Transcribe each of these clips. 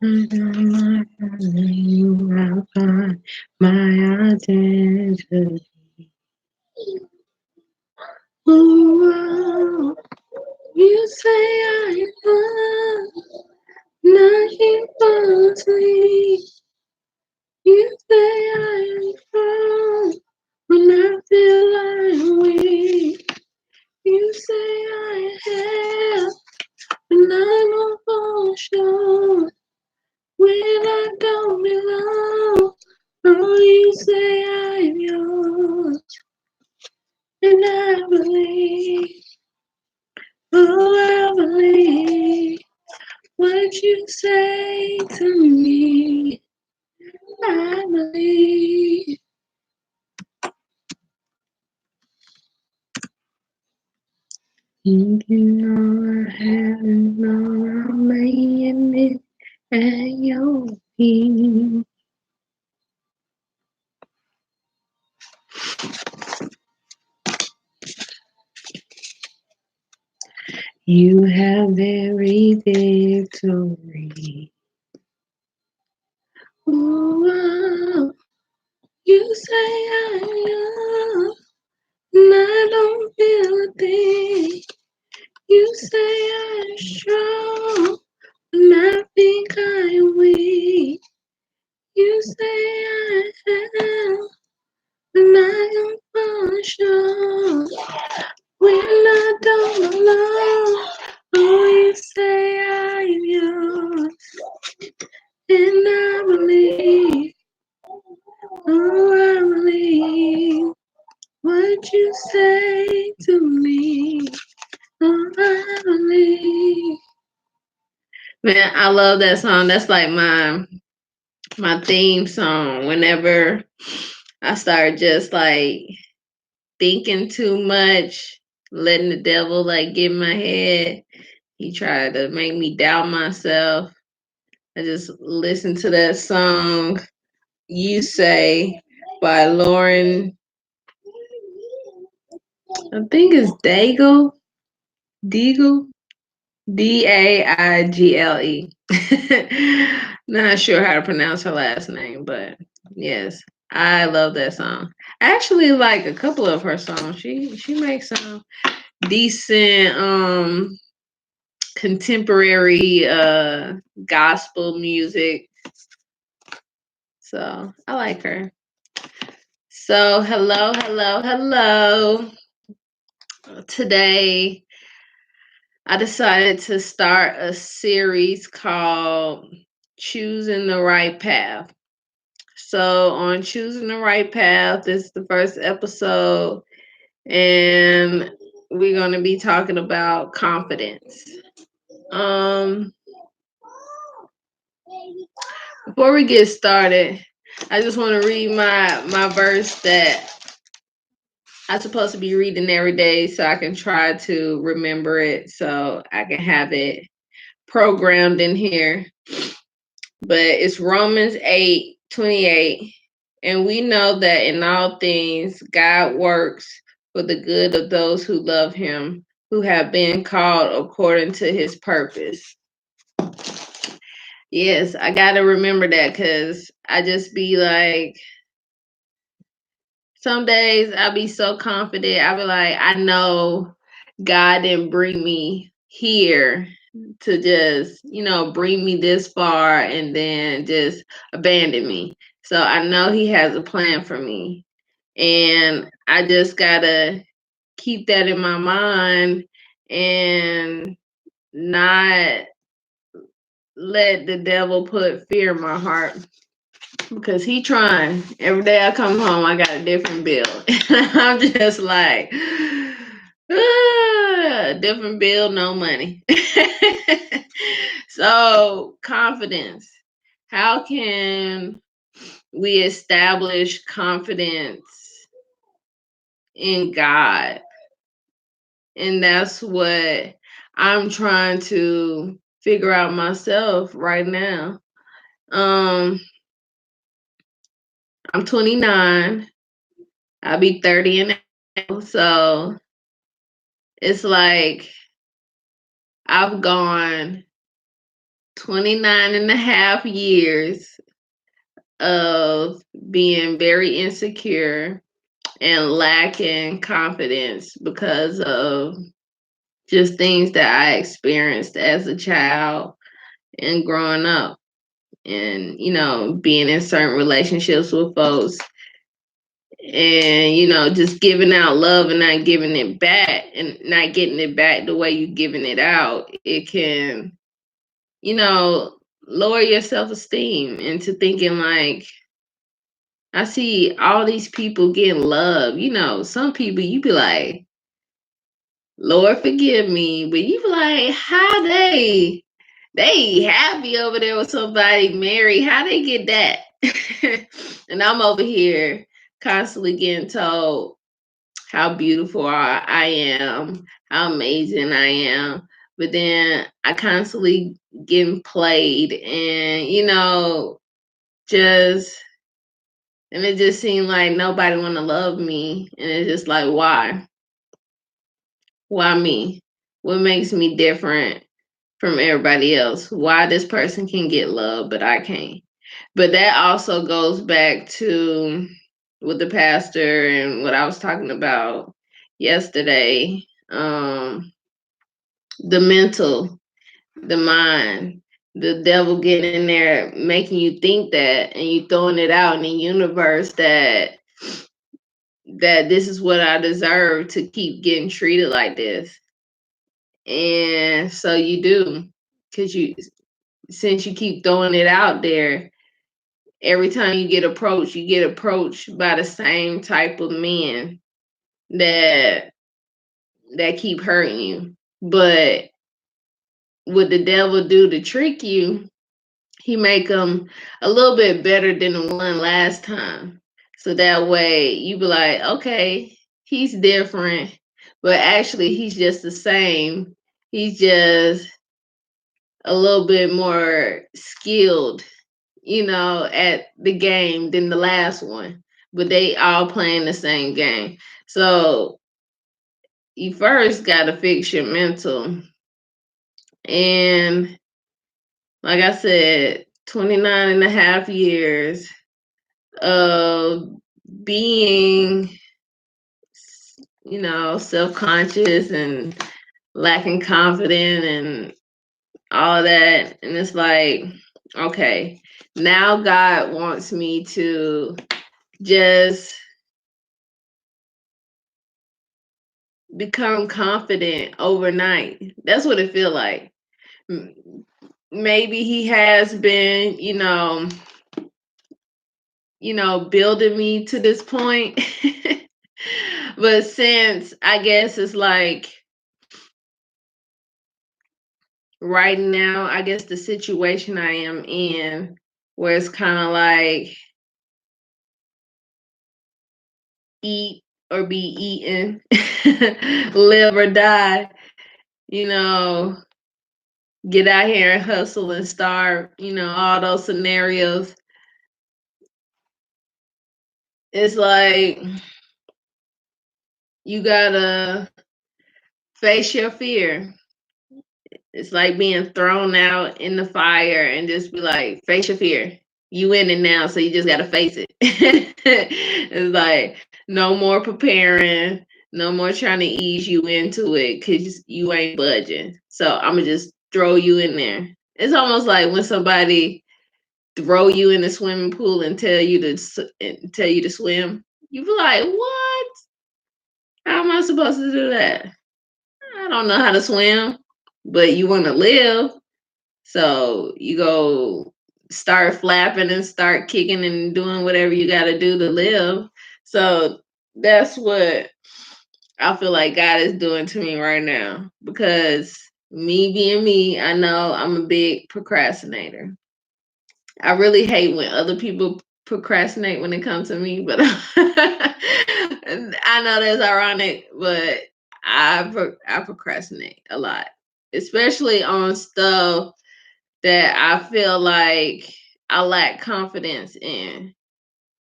I find my identity. Ooh, you say I am nothing but me. You say I am strong when I feel like weak. You say I have when I'm on shore when I don't belong. Oh, you say I'm yours, and I believe. Oh, I believe what you say to me. I believe. Thinking all I have and all I'm laying it at your feet. You have every victory. Ooh, you say I am, and I don't feel a thing. You say I'm strong, and I think I'm weak. You say I am, and I am for sure. When I don't belong, oh, you say I'm yours, and I believe, oh, I believe what you say to me, oh, I believe. Man, I love that song. That's like my theme song. Whenever I start just like thinking too much, letting the devil like get in my head, he tried to make me doubt myself. I just listen to that song, You Say, by Lauren, I think it's Deagle, Daigle. Not sure how to pronounce her last name, but yes, I love that song. I actually like a couple of her songs. She makes some decent contemporary gospel music. So I like her. So hello. Today I decided to start a series called Choosing the Right Path. So on Choosing the Right Path, this is the first episode, and we're gonna be talking about confidence. Um Before we get started, I just want to read my verse that I'm supposed to be reading every day so I can try to remember it so I can have it programmed in here. But it's Romans 8:28. And we know that in all things God works for the good of those who love him, who have been called according to his purpose. Yes, I got to remember that because I just be like, some days I'll be so confident. I'll be like, I know God didn't bring me here to just, bring me this far and then just abandon me. So I know He has a plan for me. And I just gotta keep that in my mind and not let the devil put fear in my heart because he trying. Every day I come home, I got a different bill. I'm just like, different bill, no money. So, confidence. How can we establish confidence in God? And that's what I'm trying to figure out myself right now. Um, I'm 29. I'll be 30 in April. So it's like I've gone 29 and a half years of being very insecure and lacking confidence because of just things that I experienced as a child and growing up, and being in certain relationships with folks, and just giving out love and not giving it back, and not getting it back the way you're giving it out. It can you know lower your self-esteem into thinking like, I see all these people getting love. Some people you be like, Lord forgive me, but you be like, how they happy over there with somebody married, how they get that? And I'm over here constantly getting told how beautiful I am, how amazing I am. But then I constantly getting played, and just and it just seemed like nobody want to love me, and it's just like, why me? What makes me different from everybody else? Why this person can get love but I can't? But that also goes back to with the pastor and what I was talking about yesterday. The mental, the mind, the devil getting in there making you think that, and you throwing it out in the universe that this is what I deserve to keep getting treated like this. And so you do, because since you keep throwing it out there, every time you get approached by the same type of men that keep hurting you. But what the devil do to trick you, he make them a little bit better than the one last time. So that way you be like, okay, he's different, but actually he's just the same. He's just a little bit more skilled, at the game than the last one. But they all playing the same game. So you first got to fix your mental. And like I said, 29 and a half years of being, self-conscious and lacking confidence and all that. And it's like, okay, now God wants me to just become confident overnight. That's what it feel like. Maybe he has been, building me to this point. But since I guess it's like right now, I guess the situation I am in, where it's kind of like eat or be eaten, live or die, you know, get out here and hustle and starve, all those scenarios. It's like you gotta face your fear. It's like being thrown out in the fire and just be like, face your fear. You in it now, so you just gotta face it. It's like no more preparing, no more trying to ease you into it because you ain't budging. So I'm gonna just throw you in there. It's almost like when somebody throw you in the swimming pool and tell you to swim. You be like, what? How am I supposed to do that? I don't know how to swim, but you want to live. So you go start flapping and start kicking and doing whatever you got to do to live. So that's what I feel like God is doing to me right now, because me being me, I know I'm a big procrastinator. I really hate when other people procrastinate when it comes to me, but I know that's ironic, but I procrastinate a lot, especially on stuff that I feel like I lack confidence in.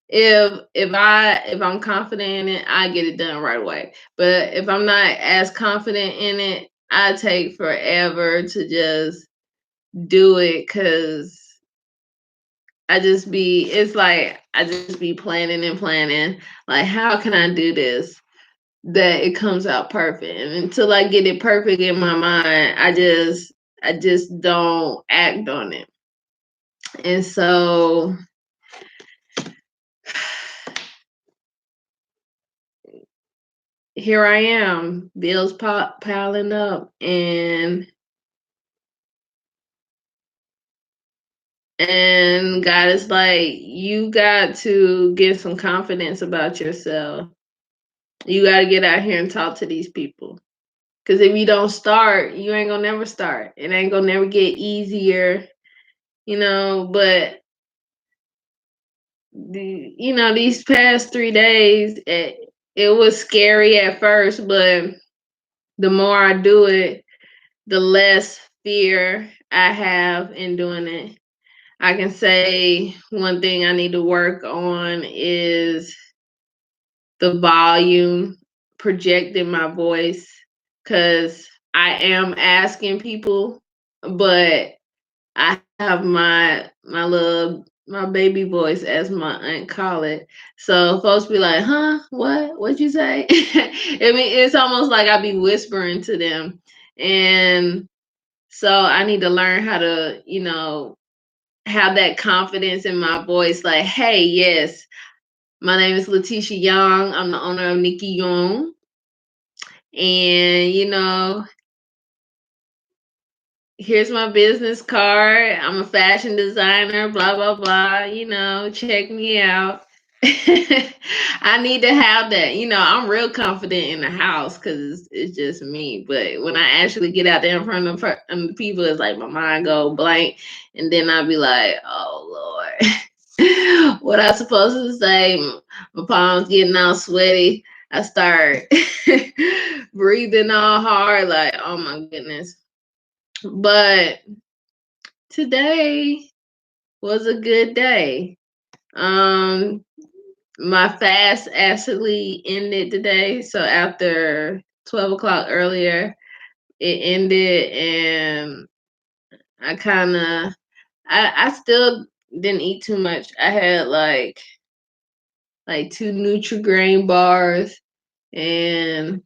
If I'm confident in it, I get it done right away. But if I'm not as confident in it, I take forever to just do it because it's like I just be planning and planning. Like, how can I do this that it comes out perfect? And until I get it perfect in my mind, I just don't act on it. And so here I am, bills piling up, and God is like, you got to get some confidence about yourself. You got to get out here and talk to these people. Because if you don't start, you ain't gonna never start. It ain't gonna never get easier, But these past 3 days, it was scary at first, but the more I do it, the less fear I have in doing it. I can say one thing I need to work on is the volume, projecting my voice, because I am asking people, but I have my baby voice, as my aunt call it. So folks be like, "Huh? What? What'd you say?" I mean, it's almost like I be whispering to them, and so I need to learn how to, have that confidence in my voice. Like, hey, yes, my name is LaTisha Young. I'm the owner of Nikki Young, and here's my business card. I'm a fashion designer, blah, blah, blah. Check me out. I need to have that. I'm real confident in the house because it's just me. But when I actually get out there in front of the people, it's like my mind go blank. And then I'll be like, oh, Lord, what I supposed to say? My palms getting all sweaty. I start breathing all hard, like, oh my goodness. But today was a good day. My fast actually ended today. So after 12 o'clock earlier, it ended, and I kind of, I still didn't eat too much. I had like two Nutri-Grain bars, and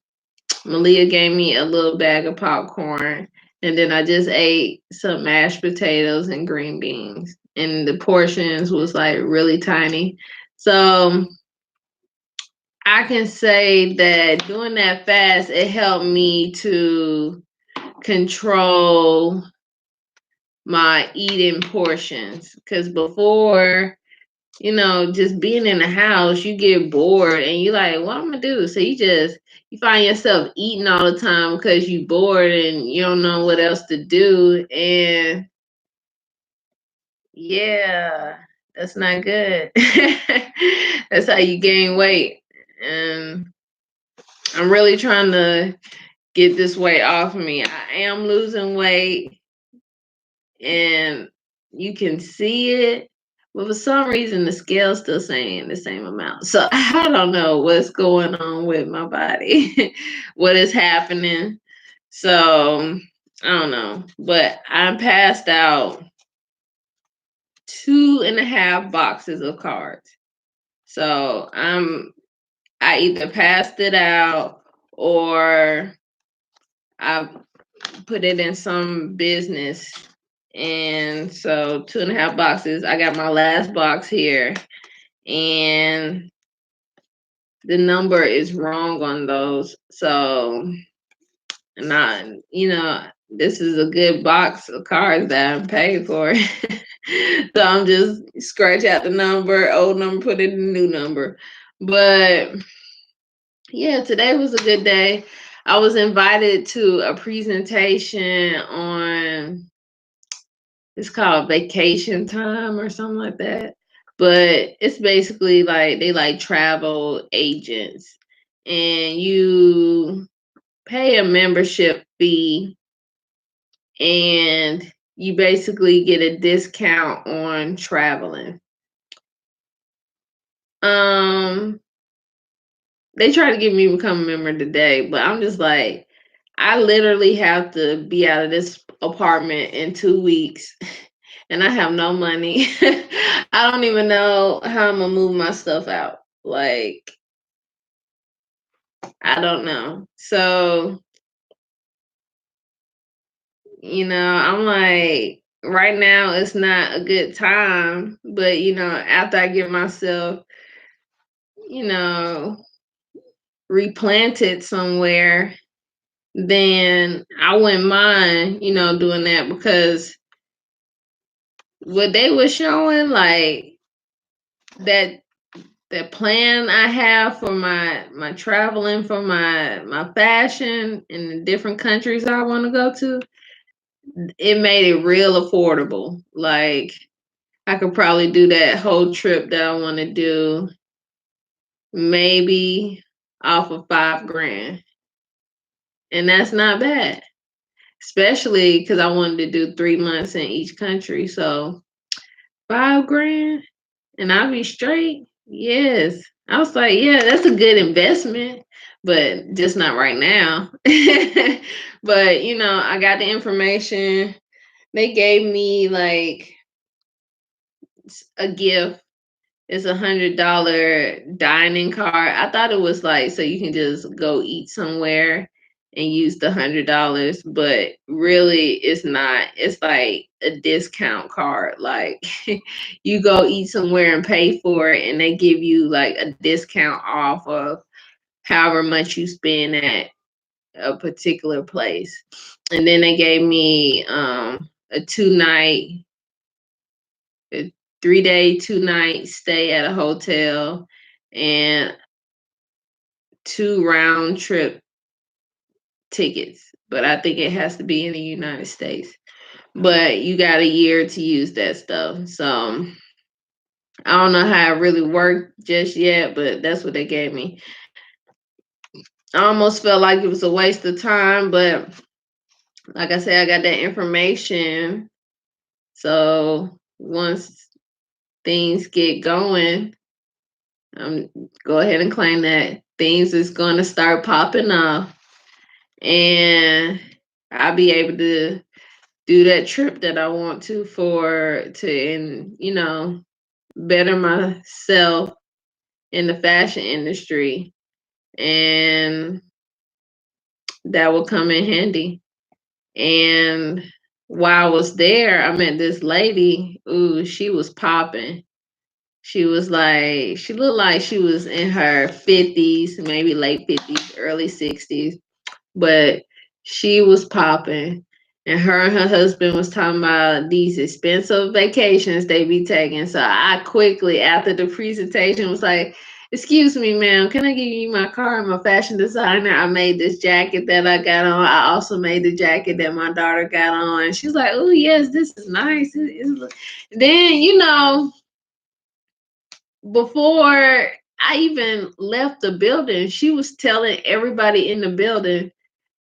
Malia gave me a little bag of popcorn, and then I just ate some mashed potatoes and green beans. And the portions was like really tiny. So I can say that doing that fast, it helped me to control my eating portions. Because before, just being in the house, you get bored and you like, what I'm gonna do? So you find yourself eating all the time because you bored and you don't know what else to do. And yeah, that's not good. That's how you gain weight. And I'm really trying to get this weight off of me. I am losing weight, and you can see it, but for some reason the scale's still saying the same amount. So I don't know what's going on with my body, what is happening. So I don't know, but I passed out 2.5 boxes of cards. So I either passed it out or I put it in some business. And so 2.5 boxes. I got my last box here, and the number is wrong on those. So not, this is a good box of cards that I'm paid for. So I'm just scratch out the number, old number, put in the new number. But yeah, today was a good day. I was invited to a presentation on, it's called Vacation Time or something like that. But it's basically like they like travel agents, and you pay a membership fee, and you basically get a discount on traveling. They try to get me to become a member today, but I'm just like, I literally have to be out of this apartment in 2 weeks, and I have no money. I don't even know how I'm gonna move my stuff out. Like, I don't know. So, I'm like, right now it's not a good time, but after I get myself, you know, replanted somewhere, then I wouldn't mind, doing that because what they were showing, like that that plan I have for my traveling for my fashion in the different countries I want to go to, it made it real affordable. Like I could probably do that whole trip that I want to do maybe off of 5 grand. And that's not bad. Especially because I wanted to do 3 months in each country. So 5 grand and I'll be straight. Yes. I was like, yeah, that's a good investment, but just not right now. But I got the information. They gave me like a gift. It's $100 dining card. I thought it was like so you can just go eat somewhere and use the $100, but really it's not. It's like a discount card. Like you go eat somewhere and pay for it, and they give you like a discount off of however much you spend at a particular place. And then they gave me a 2 night, a 3 day, 2 night stay at a hotel and 2 round trip tickets. But I think it has to be in the United States. But you got a year to use that stuff. So I don't know how it really worked just yet, but that's what they gave me. I almost felt like it was a waste of time, but like I said, I got that information. So once things get going, go ahead and claim that things is going to start popping off, and I'll be able to do that trip that I want and better myself in the fashion industry, and that will come in handy. And while I was there, I met this lady. Ooh, she was popping. She looked like she was in her 50s, maybe late 50s, early 60s, but she was popping. And her husband was talking about these expensive vacations they be taking. So I quickly, after the presentation, was like, "Excuse me, ma'am, can I give you my card? I'm a fashion designer. I made this jacket that I got on. I also made the jacket that my daughter got on." And she's like, "Oh, yes, this is nice." Then, before I even left the building, she was telling everybody in the building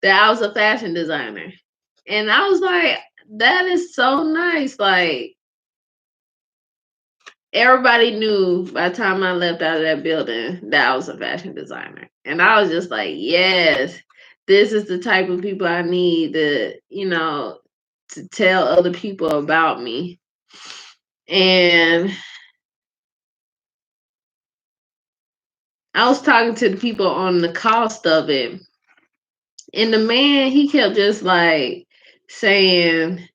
that I was a fashion designer. And I was like, that is so nice. Like, everybody knew by the time I left out of that building that I was a fashion designer. And I was just like, yes, this is the type of people I need to tell other people about me. And I was talking to the people on the cost of it. And the man, he kept just like saying,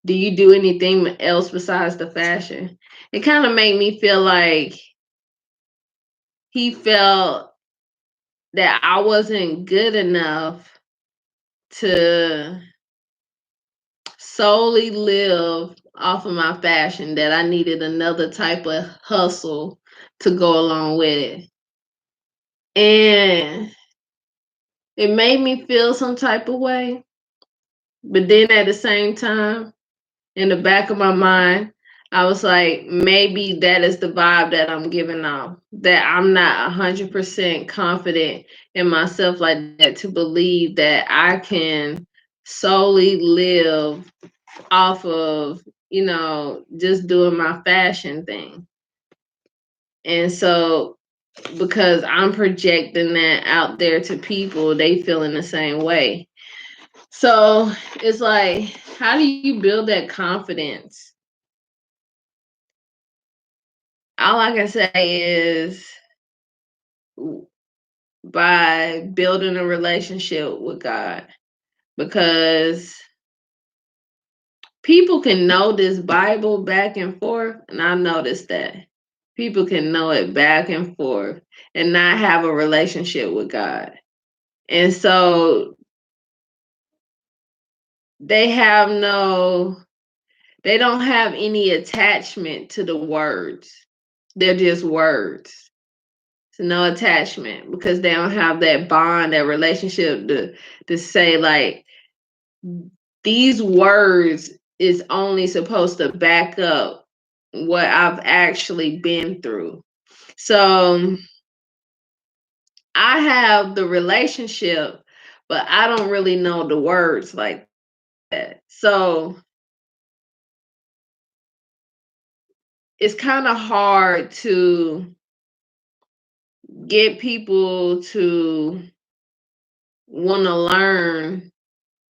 "Do you do anything else besides the fashion?" It kind of made me feel like he felt that I wasn't good enough to solely live off of my fashion, that I needed another type of hustle to go along with it. And it made me feel some type of way. But then at the same time, in the back of my mind, I was like, maybe that is the vibe that I'm giving off. That I'm not 100% confident in myself like that to believe that I can solely live off of, just doing my fashion thing. And so because I'm projecting that out there to people, they feeling the same way. So it's like, how do you build that confidence? All I can say is by building a relationship with God, because people can know this Bible back and forth, and I noticed that people can know it back and forth and not have a relationship with God. And so they have no, they don't have any attachment to the words. They're just words. So no attachment because they don't have that bond, that relationship to say like these words is only supposed to back up what I've actually been through. So I have the relationship, but I don't really know the words like that. So it's kind of hard to get people to want to learn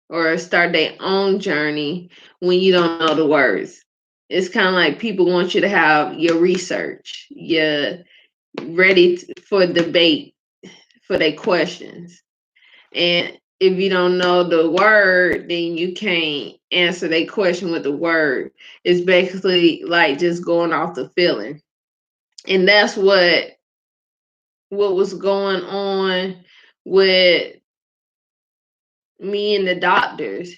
or start their own journey when you don't know the words. It's kind of like people want you to have your research, you're ready for debate for their questions. And if you don't know the word, then you can't answer their question with the word. It's basically like just going off the feeling. And that's what was going on with me and the doctors.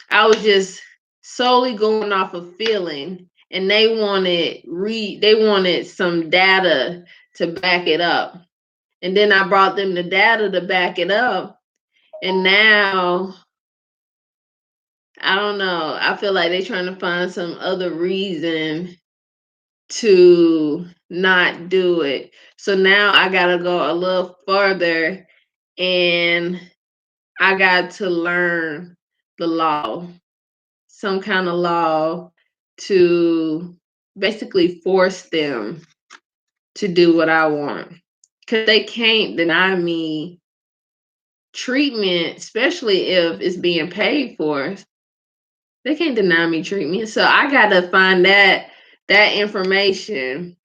I was just solely going off of feeling, and they wanted some data to back it up. And then I brought them the data to back it up, and now I don't know. I feel like they're trying to find some other reason to not do it. So now I got to go a little further, and I got to learn the law, some kind of law to basically force them to do what I want. Because they can't deny me treatment, especially if it's being paid for. They can't deny me treatment. So I got to find that information.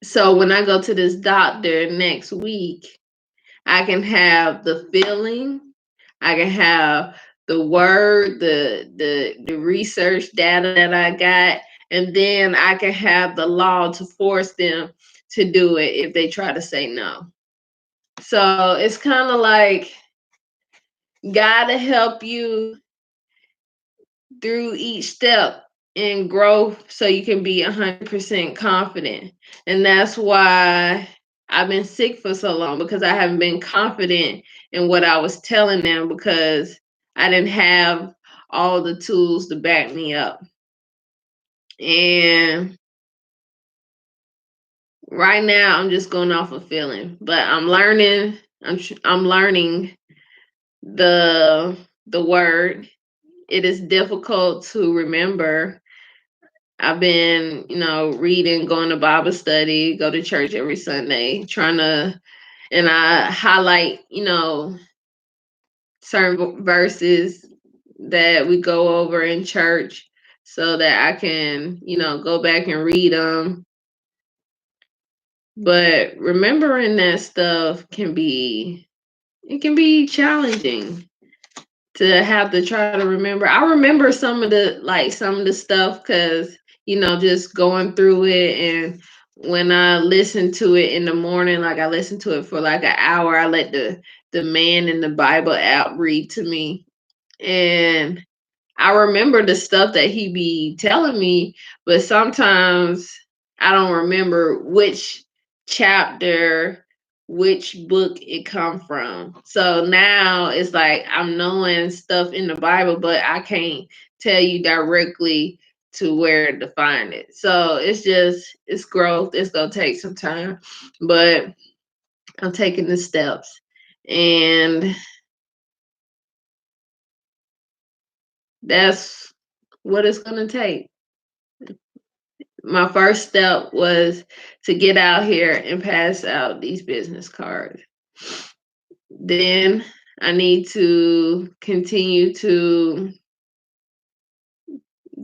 So when I go to this doctor next week, I can have the feeling, I can have the word, the research data that I got, and then I can have the law to force them to do it if they try to say no. So it's kind of like God to help you through each step in growth so you can be 100% confident. And that's why I've been sick for so long, because I haven't been confident in what I was telling them because I didn't have all the tools to back me up. And right now I'm just going off of feeling, but I'm learning. I'm learning the word. It is difficult to remember. I've been, reading, going to Bible study, go to church every Sunday, and I highlight, certain verses that we go over in church so that I can, go back and read them. But remembering that stuff it can be challenging to have to try to remember. I remember some of the stuff because just going through it, and when I listen to it in the morning, like I listen to it for like an hour, I let the man in the Bible app read to me, and I remember the stuff that he be telling me, but sometimes I don't remember which chapter, which book it come from. So now it's like I'm knowing stuff in the Bible, but I can't tell you directly to where to find it. So it's growth. It's gonna take some time, but I'm taking the steps, and that's what it's gonna take. my first step was to get out here and pass out these business cards. Then I need to continue to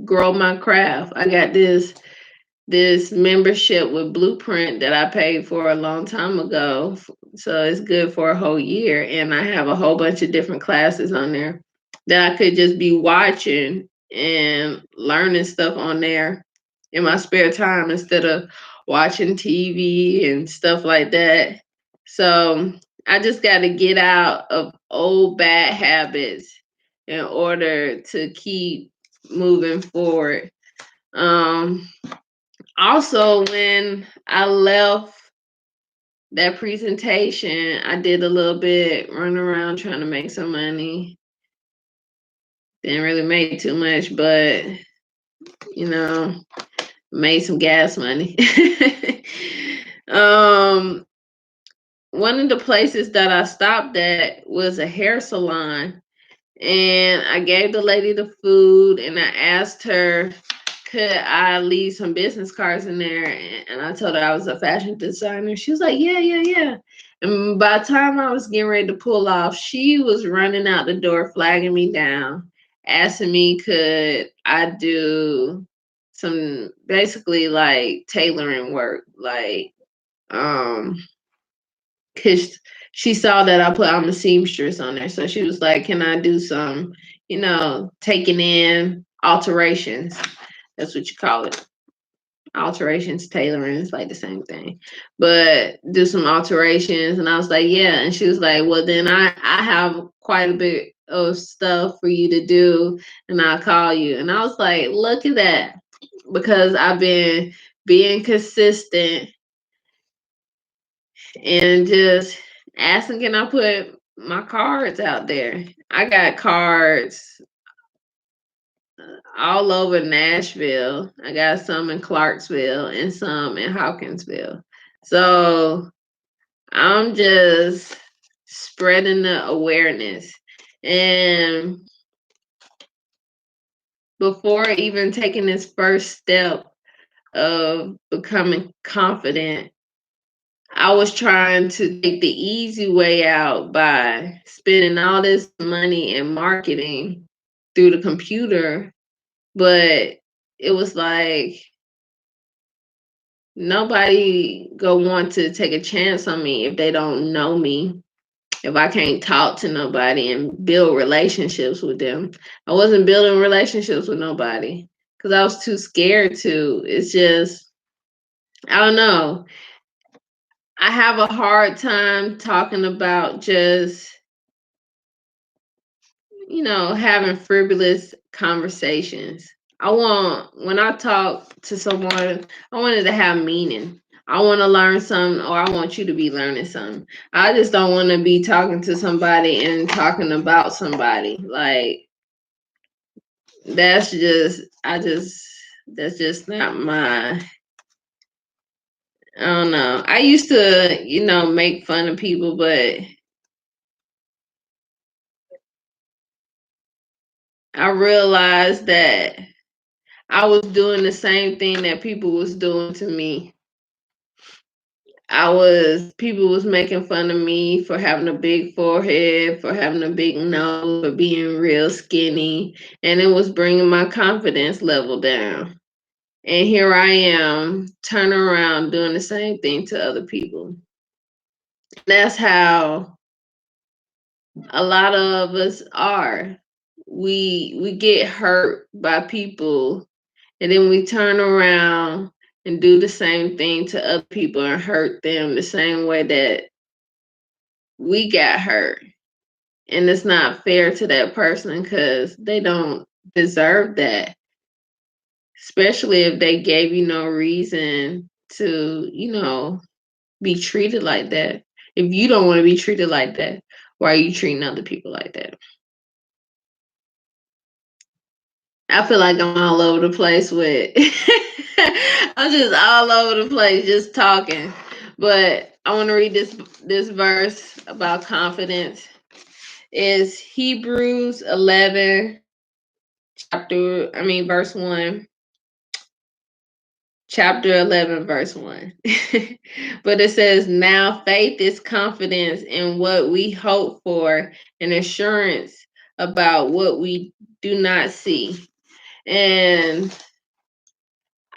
grow my craft. I got this membership with Blueprint that I paid for a long time ago. So it's good for a whole year. And I have a whole bunch of different classes on there that I could just be watching and learning stuff on there in my spare time instead of watching TV and stuff like that. So I just got to get out of old bad habits in order to keep moving forward. Um, Also, when I left that presentation, I did a little bit running around trying to make some money. Didn't really make too much, but you know, made some gas money. um, One of the places that I stopped at was a hair salon, and I gave the lady the food and I asked her, could I leave some business cards in there? And I told her I was a fashion designer. She was like, yeah, yeah, yeah. And by the time I was getting ready to pull off, she was running out the door, flagging me down, asking me, could I do some basically like tailoring work, like, because she saw that I put I'm a seamstress on there. So she was like, can I do some, taking in alterations? That's what you call it. Alterations, tailoring is like the same thing. But do some alterations. And I was like, yeah. And she was like, well, then I have quite a bit of stuff for you to do and I'll call you. And I was like, look at that. Because I've been being consistent and just asking, can I put my cards out there? I got cards all over Nashville. I got some in Clarksville and some in Hawkinsville. So I'm just spreading the awareness. And before even taking this first step of becoming confident, I was trying to take the easy way out by spending all this money in marketing through the computer. But it was like nobody go want to take a chance on me if they don't know me, if I can't talk to nobody and build relationships with them. I wasn't building relationships with nobody because I was too scared to. It's just, I don't know. I have a hard time talking about just, having frivolous conversations. When I talk to someone, I want it to have meaning. I want to learn something, or I want you to be learning something. I just don't want to be talking to somebody and talking about somebody. Like, that's just, that's just not my, I don't know. I used to, make fun of people, but I realized that I was doing the same thing that people was doing to me. People was making fun of me for having a big forehead, for having a big nose, for being real skinny, and it was bringing my confidence level down. And here I am, turning around doing the same thing to other people. That's how a lot of us are. We get hurt by people, and then we turn around and do the same thing to other people and hurt them the same way that we got hurt. And it's not fair to that person because they don't deserve that, especially if they gave you no reason to, be treated like that. If you don't want to be treated like that, why are you treating other people like that? I feel like I'm all over the place with I'm just all over the place just talking. But I want to read this verse about confidence. Is Hebrews 11 verse 1. chapter 11, verse 1. But it says, now faith is confidence in what we hope for and assurance about what we do not see. And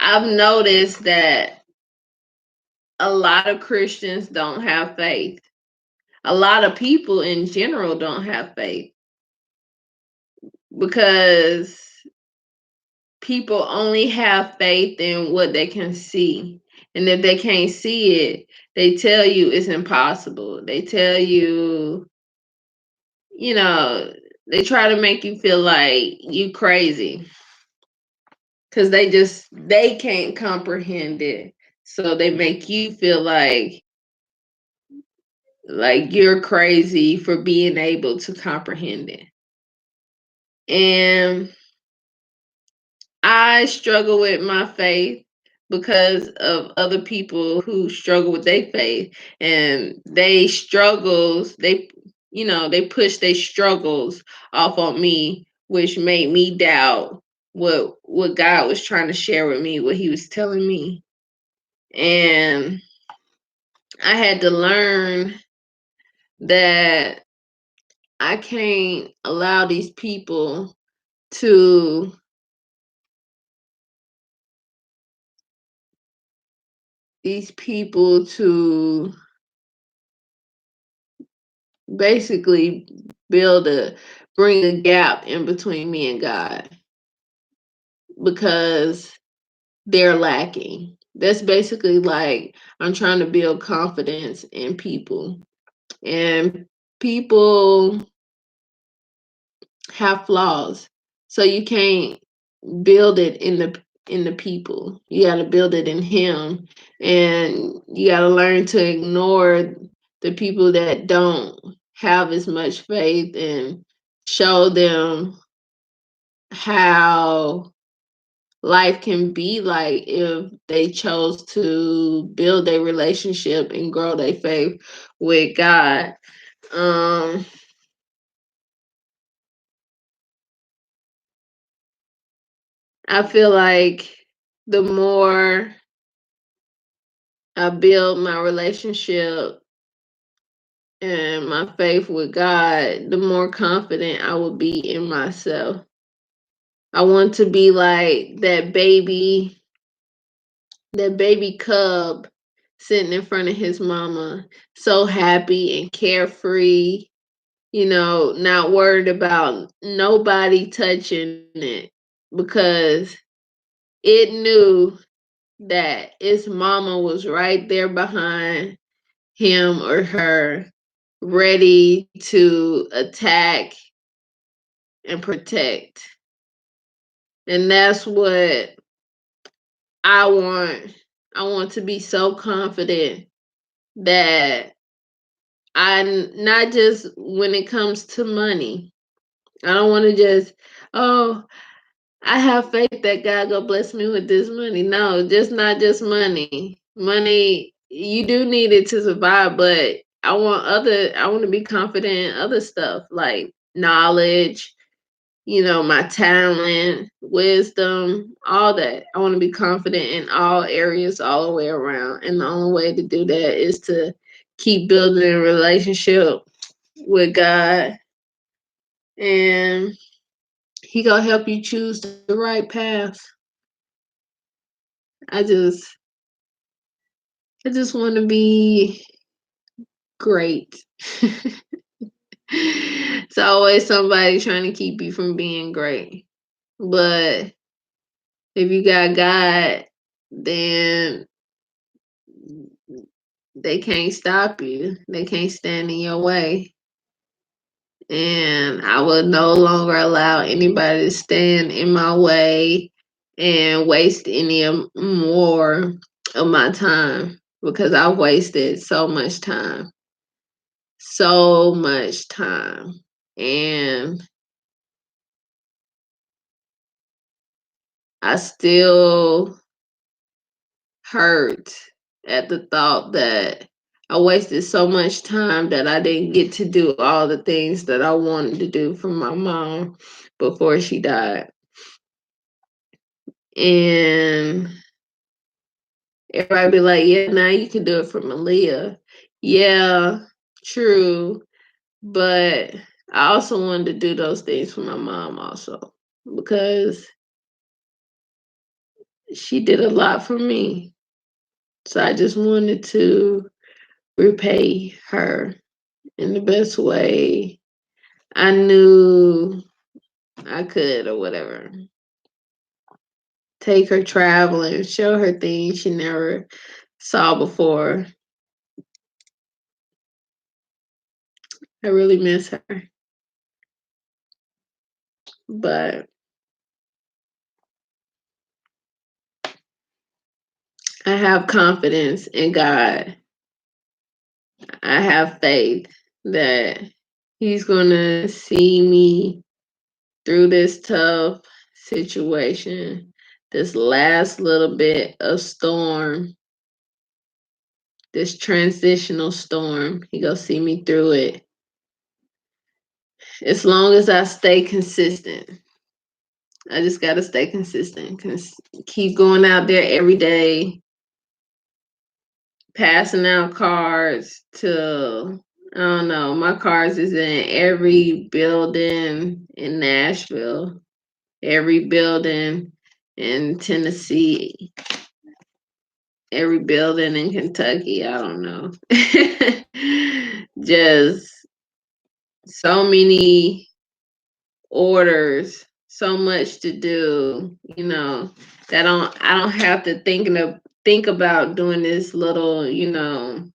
I've noticed that a lot of Christians don't have faith. A lot of people in general don't have faith because people only have faith in what they can see. And if they can't see it, they tell you it's impossible. They tell you, you know, they try to make you feel like you crazy because they can't comprehend it. So they make you feel like you're crazy for being able to comprehend it. And I struggle with my faith because of other people who struggle with their faith, and they push their struggles off on me, which made me doubt what God was trying to share with me, what he was telling me. And I had to learn that I can't allow to these people to basically bring a gap in between me and God because they're lacking. That's basically like I'm trying to build confidence in people. And people have flaws. So you can't build it in the people. You got to build it in him, and you got to learn to ignore the people that don't have as much faith and show them how life can be like if they chose to build a relationship and grow their faith with God. Um I feel like the more I build my relationship and my faith with God, the more confident I will be in myself. I want to be like that baby cub sitting in front of his mama, so happy and carefree, not worried about nobody touching it because it knew that its mama was right there behind him or her, ready to attack and protect. And that's what I want. I want to be so confident that not just when it comes to money. I don't want to just, oh, I have faith that God gonna bless me with this money. No, just not just money. Money, you do need it to survive, but I want to be confident in other stuff like knowledge, my talent, wisdom, all that. I want to be confident in all areas all the way around. And the only way to do that is to keep building a relationship with God, and he gonna help you choose the right path. I just I just want to be great. It's always somebody trying to keep you from being great. But if you got God, then they can't stop you. They can't stand in your way. And I will no longer allow anybody to stand in my way and waste more of my time because I've wasted so much time. So much time. And I still hurt at the thought that I wasted so much time that I didn't get to do all the things that I wanted to do for my mom before she died. And Everybody be like, yeah, now you can do it for Malia. Yeah, true. But I also wanted to do those things for my mom also because she did a lot for me. So I just wanted to repay her in the best way I knew I could or whatever. Take her traveling, show her things she never saw before. I really miss her. But I have confidence in God. I have faith that He's going to see me through this tough situation, this last little bit of storm, this transitional storm. He going to see me through it. As long as I stay consistent. I just got to stay consistent. Keep going out there every day, passing out cards to, I don't know, my cards is in every building in Nashville, every building in Tennessee, every building in Kentucky. I don't know. Just so many orders, so much to do, that I don't have to think about doing this little, doing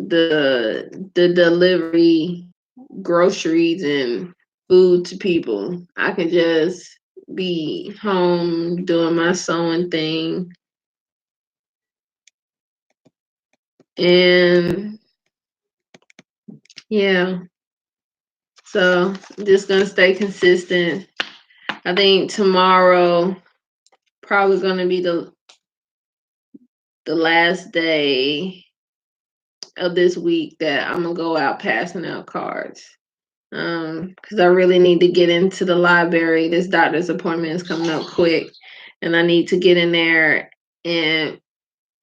the delivery groceries and food to people. I can just be home doing my sewing thing and yeah. So I'm just gonna stay consistent. I think tomorrow probably gonna be the last day of this week that I'm gonna go out passing out cards. Because I really need to get into the library. This doctor's appointment is coming up quick, and I need to get in there and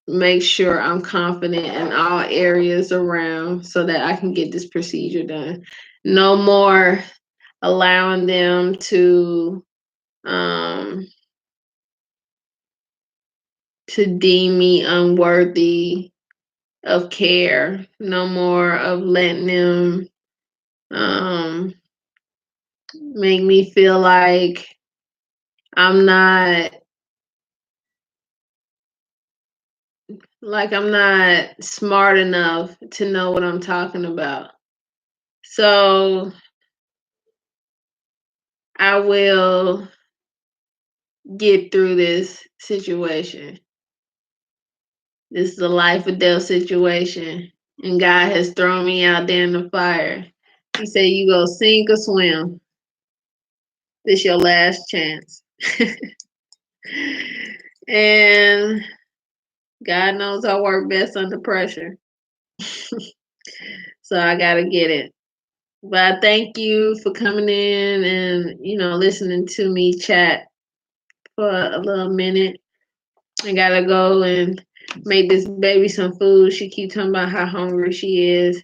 make sure I'm confident in all areas around so that I can get this procedure done. No more allowing them um to deem me unworthy of care. No more of letting them um make me feel I'm not I'm not smart enough to know what I'm talking about. So I will get through this situation. This is a life or death situation. And God has thrown me out there in the fire. He said, you go sink or swim. This your last chance. And God knows I work best under pressure. So I gotta get it. But I thank you for coming in and, listening to me chat for a little minute. I gotta go and make this baby some food. She keep talking about how hungry she is,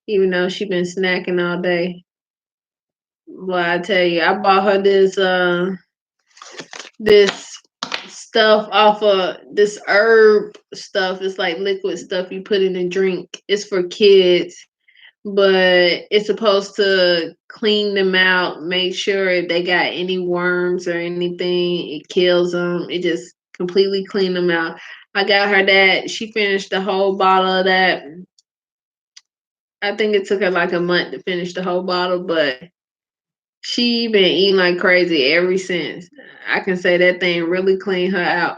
even though she been snacking all day. Well, I tell you, I bought her this stuff off of this herb stuff. It's like liquid stuff you put in a drink. It's for kids, but it's supposed to clean them out, make sure if they got any worms or anything, it kills them. It just completely clean them out. I got her that. She finished the whole bottle of that. I think it took her like a month to finish the whole bottle, but she been eating like crazy ever since. I can say that thing really cleaned her out.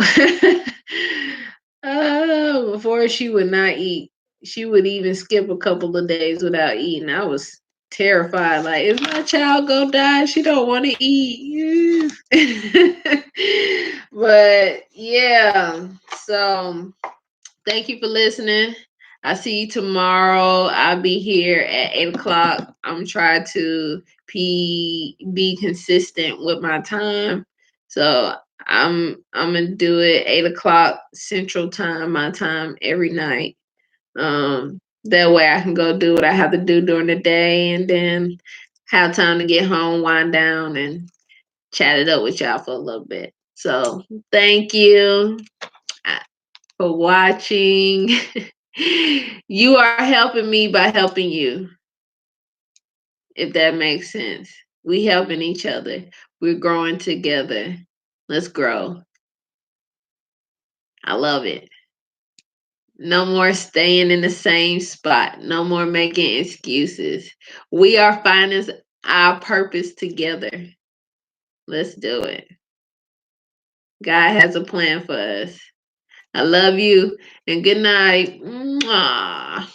Before she would not eat. She would even skip a couple of days without eating. I was terrified. Like, is my child gonna die? She don't want to eat. But yeah, so thank you for listening. I see you tomorrow. I'll be here at 8 o'clock. I'm trying to be consistent with my time. So I'm gonna do it 8 o'clock Central Time, my time, every night. That way I can go do what I have to do during the day, and then have time to get home, wind down, and chat it up with y'all for a little bit. So thank you uh, for watching. You are helping me by helping you, if that makes sense. We helping each other. We're growing together. Let's grow. I love it. No more staying in the same spot. No more making excuses. We are finding our purpose together. Let's do it. God has a plan for us. I love you and good night. Mwah.